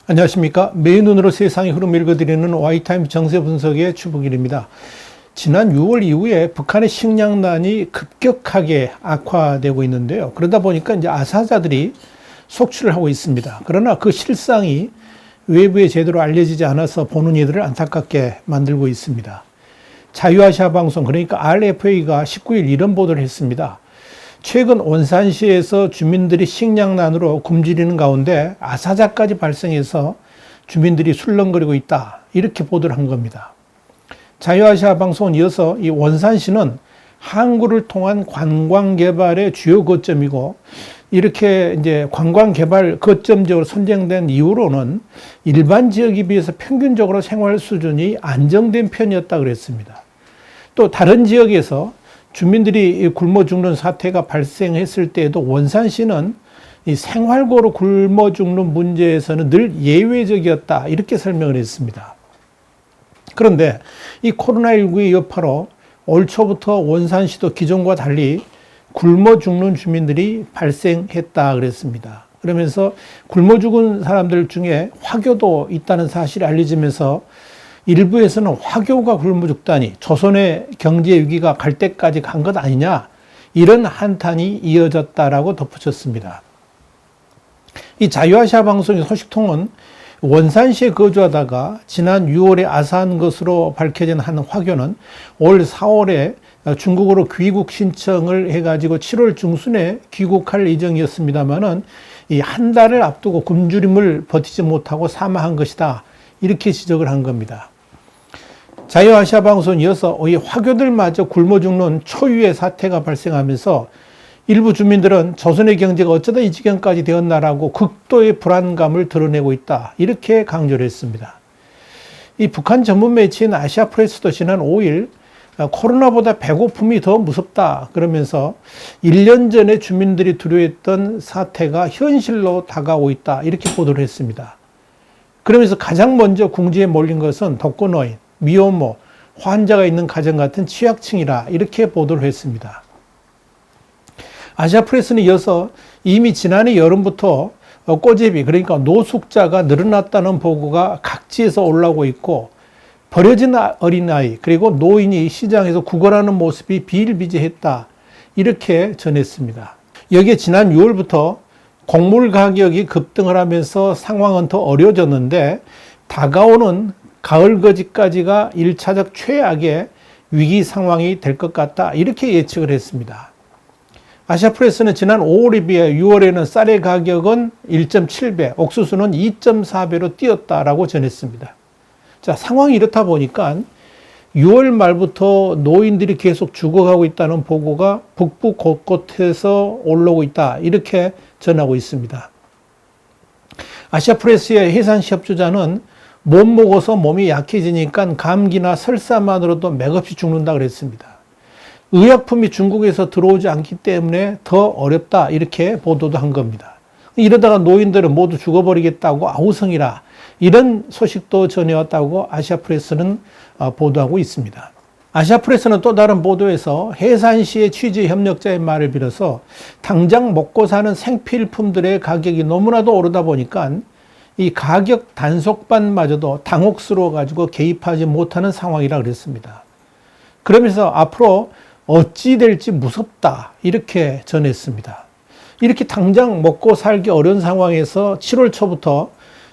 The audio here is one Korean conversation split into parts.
안녕하십니까. 매일 눈으로 세상의 흐름 읽어드리는 Y타임 정세 분석의 추복일입니다. 지난 6월 이후에 북한의 식량난이 급격하게 악화되고 있는데요. 그러다 보니까 이제 아사자들이 속출을 하고 있습니다. 그러나 그 실상이 외부에 제대로 알려지지 않아서 보는 이들을 안타깝게 만들고 있습니다. 자유아시아 방송, 그러니까 RFA가 19일 이런 보도를 했습니다. 최근 원산시에서 주민들이 식량난으로 굶주리는 가운데 아사자까지 발생해서 주민들이 술렁거리고 있다. 이렇게 보도를 한 겁니다. 자유아시아 방송은 이어서 이 원산시는 항구를 통한 관광 개발의 주요 거점이고, 이렇게 이제 관광 개발 거점적으로 선정된 이유로는 일반 지역에 비해서 평균적으로 생활 수준이 안정된 편이었다 그랬습니다. 또 다른 지역에서 주민들이 굶어 죽는 사태가 발생했을 때에도 원산시는 이 생활고로 굶어 죽는 문제에서는 늘 예외적이었다. 이렇게 설명을 했습니다. 그런데 이 코로나19의 여파로 올 초부터 원산시도 기존과 달리 굶어 죽는 주민들이 발생했다 그랬습니다. 그러면서 굶어 죽은 사람들 중에 화교도 있다는 사실이 알려지면서 일부에서는 화교가 굶어 죽다니 조선의 경제 위기가 갈 때까지 간 것 아니냐, 이런 한탄이 이어졌다라고 덧붙였습니다. 이 자유아시아 방송의 소식통은 원산시에 거주하다가 지난 6월에 아사한 것으로 밝혀진 한 화교는 올 4월에 중국으로 귀국 신청을 해가지고 7월 중순에 귀국할 예정이었습니다만은 이 한 달을 앞두고 굶주림을 버티지 못하고 사망한 것이다. 이렇게 지적을 한 겁니다. 자유아시아 방송은 이어서 이 화교들마저 굶어 죽는 초유의 사태가 발생하면서 일부 주민들은 조선의 경제가 어쩌다 이 지경까지 되었나라고 극도의 불안감을 드러내고 있다. 이렇게 강조를 했습니다. 이 북한 전문 매체인 아시아프레스도 지난 5일 코로나보다 배고픔이 더 무섭다 그러면서 1년 전에 주민들이 두려워했던 사태가 현실로 다가오고 있다. 이렇게 보도를 했습니다. 그러면서 가장 먼저 궁지에 몰린 것은 독거노인, 미혼모, 환자가 있는 가정 같은 취약층이라 이렇게 보도를 했습니다. 아시아프레스는 이어서 이미 지난해 여름부터 꼬제비, 그러니까 노숙자가 늘어났다는 보고가 각지에서 올라오고 있고, 버려진 어린아이 그리고 노인이 시장에서 구걸하는 모습이 비일비재했다. 이렇게 전했습니다. 여기에 지난 6월부터 곡물 가격이 급등을 하면서 상황은 더 어려워졌는데, 다가오는 가을거지까지가 1차적 최악의 위기 상황이 될 것 같다. 이렇게 예측을 했습니다. 아시아프레스는 지난 5월에 비해 6월에는 쌀의 가격은 1.7배, 옥수수는 2.4배로 뛰었다라고 전했습니다. 자, 상황이 이렇다 보니까 6월 말부터 노인들이 계속 죽어가고 있다는 보고가 북부 곳곳에서 올라오고 있다. 이렇게 전하고 있습니다. 아시아프레스의 해산시협주자는 못 먹어서 몸이 약해지니까 감기나 설사만으로도 맥없이 죽는다 그랬습니다. 의약품이 중국에서 들어오지 않기 때문에 더 어렵다. 이렇게 보도도 한 겁니다. 이러다가 노인들은 모두 죽어버리겠다고 아우성이라, 이런 소식도 전해왔다고 아시아프레스는 보도하고 있습니다. 아시아프레스는 또 다른 보도에서 해산시의 취재 협력자의 말을 빌어서 당장 먹고 사는 생필품들의 가격이 너무나도 오르다 보니까 이 가격 단속반마저도 당혹스러워 가지고 개입하지 못하는 상황이라 그랬습니다. 그러면서 앞으로 어찌 될지 무섭다. 이렇게 전했습니다. 이렇게 당장 먹고 살기 어려운 상황에서 7월 초부터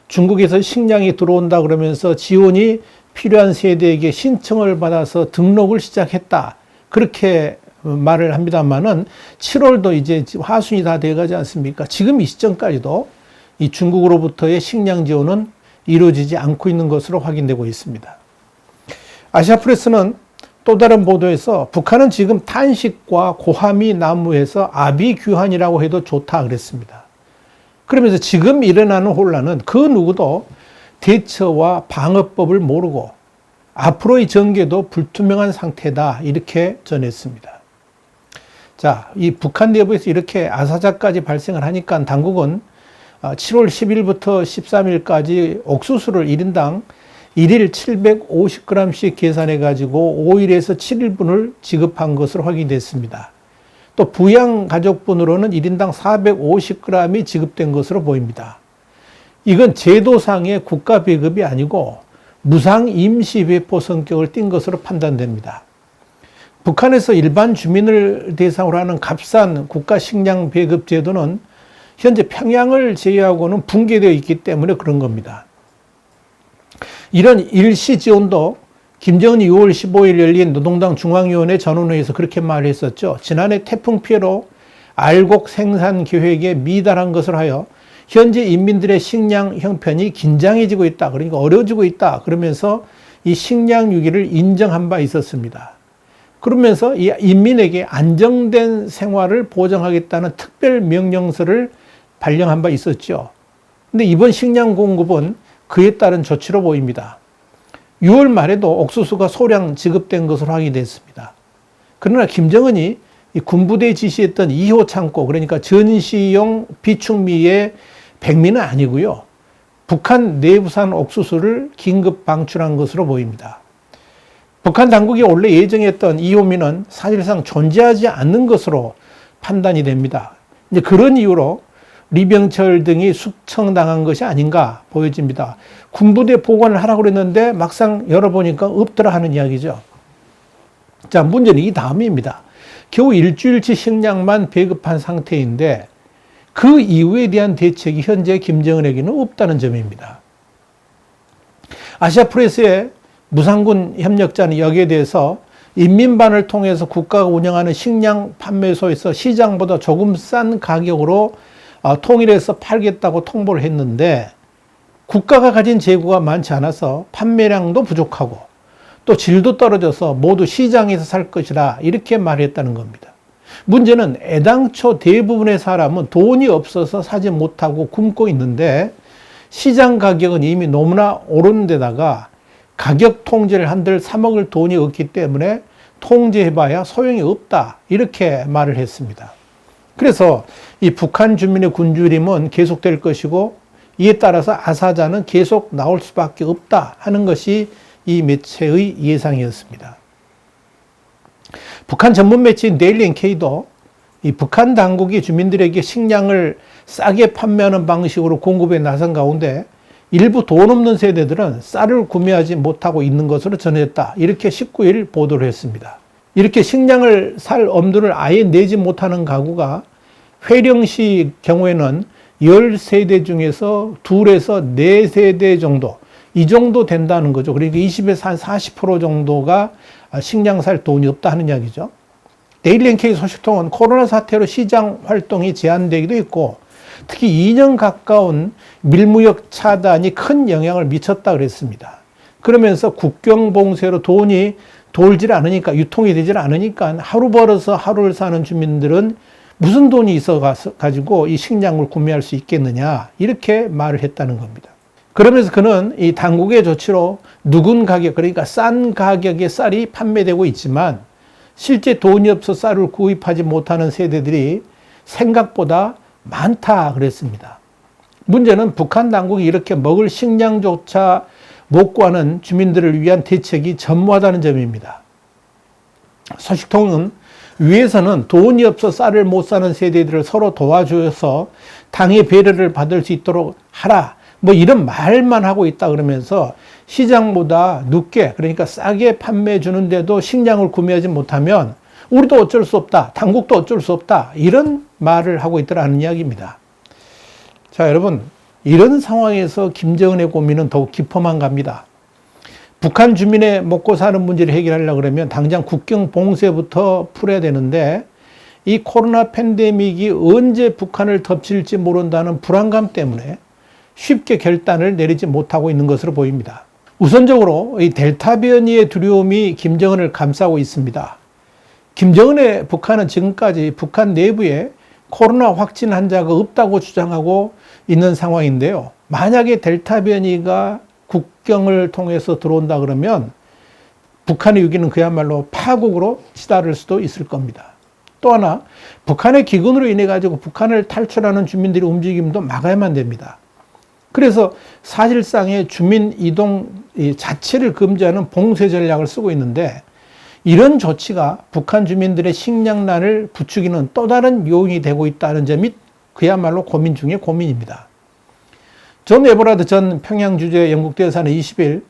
중국에서 식량이 들어온다 그러면서 지원이 필요한 세대에게 신청을 받아서 등록을 시작했다. 그렇게 말을 합니다만은 7월도 이제 하순이 다 돼가지 않습니까? 지금 이 시점까지도 이 중국으로부터의 식량 지원은 이루어지지 않고 있는 것으로 확인되고 있습니다. 아시아프레스는 또 다른 보도에서 북한은 지금 탄식과 고함이 난무해서 아비규환이라고 해도 좋다 그랬습니다. 그러면서 지금 일어나는 혼란은 그 누구도 대처와 방어법을 모르고 앞으로의 전개도 불투명한 상태다. 이렇게 전했습니다. 자, 이 북한 내부에서 이렇게 아사자까지 발생을 하니까 당국은 7월 10일부터 13일까지 옥수수를 1인당 1일 750g씩 계산해 가지고 5일에서 7일분을 지급한 것으로 확인됐습니다. 또 부양 가족분으로는 1인당 450g이 지급된 것으로 보입니다. 이건 제도상의 국가 배급이 아니고 무상 임시 배포 성격을 띈 것으로 판단됩니다. 북한에서 일반 주민을 대상으로 하는 값싼 국가 식량 배급 제도는 현재 평양을 제외하고는 붕괴되어 있기 때문에 그런 겁니다. 이런 일시 지원도 김정은이 6월 15일 열린 노동당 중앙위원회 전원회의에서 그렇게 말했었죠. 지난해 태풍 피해로 알곡 생산 계획에 미달한 것을 하여 현재 인민들의 식량 형편이 긴장해지고 있다. 그러니까 어려워지고 있다. 그러면서 이 식량 위기를 인정한 바 있었습니다. 그러면서 이 인민에게 안정된 생활을 보장하겠다는 특별 명령서를 발령한 바 있었죠. 근데 이번 식량 공급은 그에 따른 조치로 보입니다. 6월 말에도 옥수수가 소량 지급된 것으로 확인됐습니다. 그러나 김정은이 이 군부대에 지시했던 2호 창고, 그러니까 전시용 비축미의 백미는 아니고요. 북한 내부산 옥수수를 긴급 방출한 것으로 보입니다. 북한 당국이 원래 예정했던 2호미는 사실상 존재하지 않는 것으로 판단이 됩니다. 이제 그런 이유로 리병철 등이 숙청당한 것이 아닌가 보여집니다. 군부대 보관을 하라고 그랬는데 막상 열어보니까 없더라 하는 이야기죠. 자, 문제는 이 다음입니다. 겨우 일주일치 식량만 배급한 상태인데 그 이후에 대한 대책이 현재 김정은에게는 없다는 점입니다. 아시아프레스의 무상군 협력자는 여기에 대해서 인민반을 통해서 국가가 운영하는 식량 판매소에서 시장보다 조금 싼 가격으로 통일해서 팔겠다고 통보를 했는데 국가가 가진 재고가 많지 않아서 판매량도 부족하고 또 질도 떨어져서 모두 시장에서 살 것이라 이렇게 말했다는 겁니다. 문제는 애당초 대부분의 사람은 돈이 없어서 사지 못하고 굶고 있는데 시장 가격은 이미 너무나 오른 데다가 가격 통제를 한들 사 먹을 돈이 없기 때문에 통제해봐야 소용이 없다 이렇게 말을 했습니다. 그래서 이 북한 주민의 굶주림은 계속될 것이고 이에 따라서 아사자는 계속 나올 수밖에 없다 하는 것이 이 매체의 예상이었습니다. 북한 전문 매체인 데일리 NK도 이 북한 당국이 주민들에게 식량을 싸게 판매하는 방식으로 공급에 나선 가운데 일부 돈 없는 세대들은 쌀을 구매하지 못하고 있는 것으로 전했다. 이렇게 19일 보도를 했습니다. 이렇게 식량을 살 엄두를 아예 내지 못하는 가구가 회령시 경우에는 10세대 중에서 2에서 4세대 정도, 이 정도 된다는 거죠. 그러니까 20에서 한 40% 정도가 식량 살 돈이 없다 하는 이야기죠. 데일리 NK 소식통은 코로나 사태로 시장 활동이 제한되기도 했고 특히 2년 가까운 밀무역 차단이 큰 영향을 미쳤다 그랬습니다. 그러면서 국경 봉쇄로 돈이 돌질 않으니까, 유통이 되질 않으니까 하루 벌어서 하루를 사는 주민들은 무슨 돈이 있어가지고 이 식량을 구매할 수 있겠느냐 이렇게 말을 했다는 겁니다. 그러면서 그는 이 당국의 조치로 누군 가격, 그러니까 싼 가격의 쌀이 판매되고 있지만 실제 돈이 없어 쌀을 구입하지 못하는 세대들이 생각보다 많다 그랬습니다. 문제는 북한 당국이 이렇게 먹을 식량조차 못 구하는 주민들을 위한 대책이 전무하다는 점입니다. 소식통은 위에서는 돈이 없어 쌀을 못 사는 세대들을 서로 도와줘서 당의 배려를 받을 수 있도록 하라. 뭐 이런 말만 하고 있다 그러면서 시장보다 늦게, 그러니까 싸게 판매해 주는데도 식량을 구매하지 못하면 우리도 어쩔 수 없다. 당국도 어쩔 수 없다. 이런 말을 하고 있더라는 이야기입니다. 자, 여러분, 이런 상황에서 김정은의 고민은 더욱 깊어만 갑니다. 북한 주민의 먹고 사는 문제를 해결하려고 그러면 당장 국경 봉쇄부터 풀어야 되는데 이 코로나 팬데믹이 언제 북한을 덮칠지 모른다는 불안감 때문에 쉽게 결단을 내리지 못하고 있는 것으로 보입니다. 우선적으로 이 델타 변이의 두려움이 김정은을 감싸고 있습니다. 김정은의 북한은 지금까지 북한 내부에 코로나 확진 환자가 없다고 주장하고 있는 상황인데요. 만약에 델타 변이가 국경을 통해서 들어온다 그러면 북한의 위기는 그야말로 파국으로 치달을 수도 있을 겁니다. 또 하나, 북한의 기근으로 인해 가지고 북한을 탈출하는 주민들의 움직임도 막아야만 됩니다. 그래서 사실상의 주민 이동 자체를 금지하는 봉쇄 전략을 쓰고 있는데 이런 조치가 북한 주민들의 식량난을 부추기는 또 다른 요인이 되고 있다는 점이 그야말로 고민 중의 고민입니다. 존 에버라드 전 평양주재 영국 대사는 20일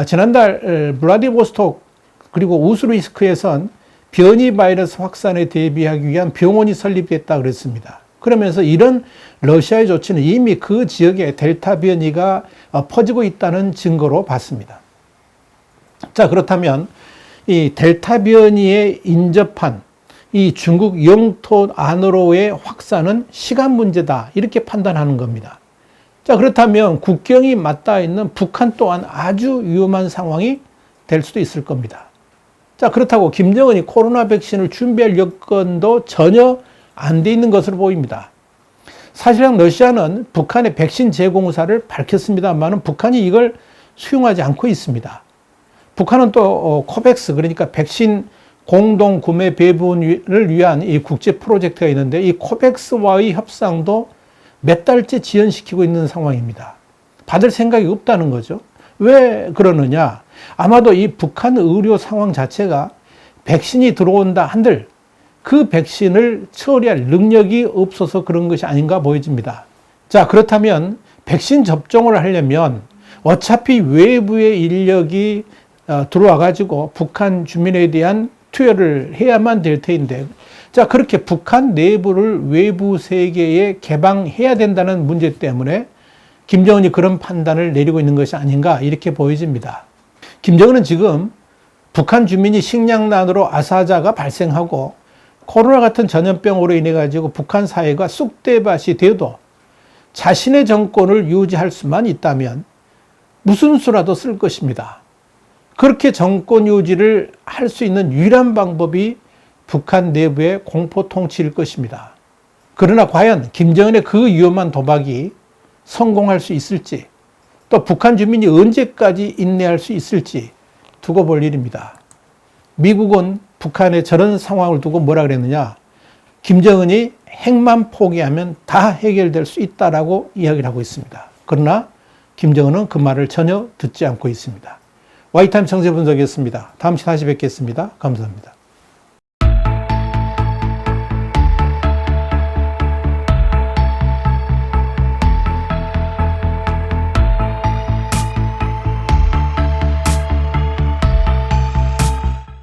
지난달 블라디보스톡 그리고 우스루이스크에선 변이 바이러스 확산에 대비하기 위한 병원이 설립됐다 그랬습니다. 그러면서 이런 러시아의 조치는 이미 그 지역에 델타 변이가 퍼지고 있다는 증거로 봤습니다. 자, 그렇다면 이 델타 변이에 인접한 이 중국 영토 안으로의 확산은 시간 문제다, 이렇게 판단하는 겁니다. 자, 그렇다면 국경이 맞닿아 있는 북한 또한 아주 위험한 상황이 될 수도 있을 겁니다. 자, 그렇다고 김정은이 코로나 백신을 준비할 여건도 전혀 안 돼 있는 것으로 보입니다. 사실상 러시아는 북한의 백신 제공 의사를 밝혔습니다만 북한이 이걸 수용하지 않고 있습니다. 북한은 또 코백스, 그러니까 백신 공동 구매 배분을 위한 이 국제 프로젝트가 있는데 이 코백스와의 협상도 몇 달째 지연시키고 있는 상황입니다. 받을 생각이 없다는 거죠. 왜 그러느냐? 아마도 이 북한 의료 상황 자체가 백신이 들어온다 한들 그 백신을 처리할 능력이 없어서 그런 것이 아닌가 보여집니다. 자, 그렇다면 백신 접종을 하려면 어차피 외부의 인력이 들어와 가지고 북한 주민에 대한 투여를 해야만 될 테인데, 자, 그렇게 북한 내부를 외부 세계에 개방해야 된다는 문제 때문에 김정은이 그런 판단을 내리고 있는 것이 아닌가, 이렇게 보여집니다. 김정은은 지금 북한 주민이 식량난으로 아사자가 발생하고 코로나 같은 전염병으로 인해 가지고 북한 사회가 쑥대밭이 되어도 자신의 정권을 유지할 수만 있다면 무슨 수라도 쓸 것입니다. 그렇게 정권 유지를 할 수 있는 유일한 방법이 북한 내부의 공포 통치일 것입니다. 그러나 과연 김정은의 그 위험한 도박이 성공할 수 있을지, 또 북한 주민이 언제까지 인내할 수 있을지 두고 볼 일입니다. 미국은 북한의 저런 상황을 두고 뭐라 그랬느냐? 김정은이 핵만 포기하면 다 해결될 수 있다라고 이야기를 하고 있습니다. 그러나 김정은은 그 말을 전혀 듣지 않고 있습니다. 와이타임 정세 분석이었습니다. 다음 시간에 다시 뵙겠습니다. 감사합니다.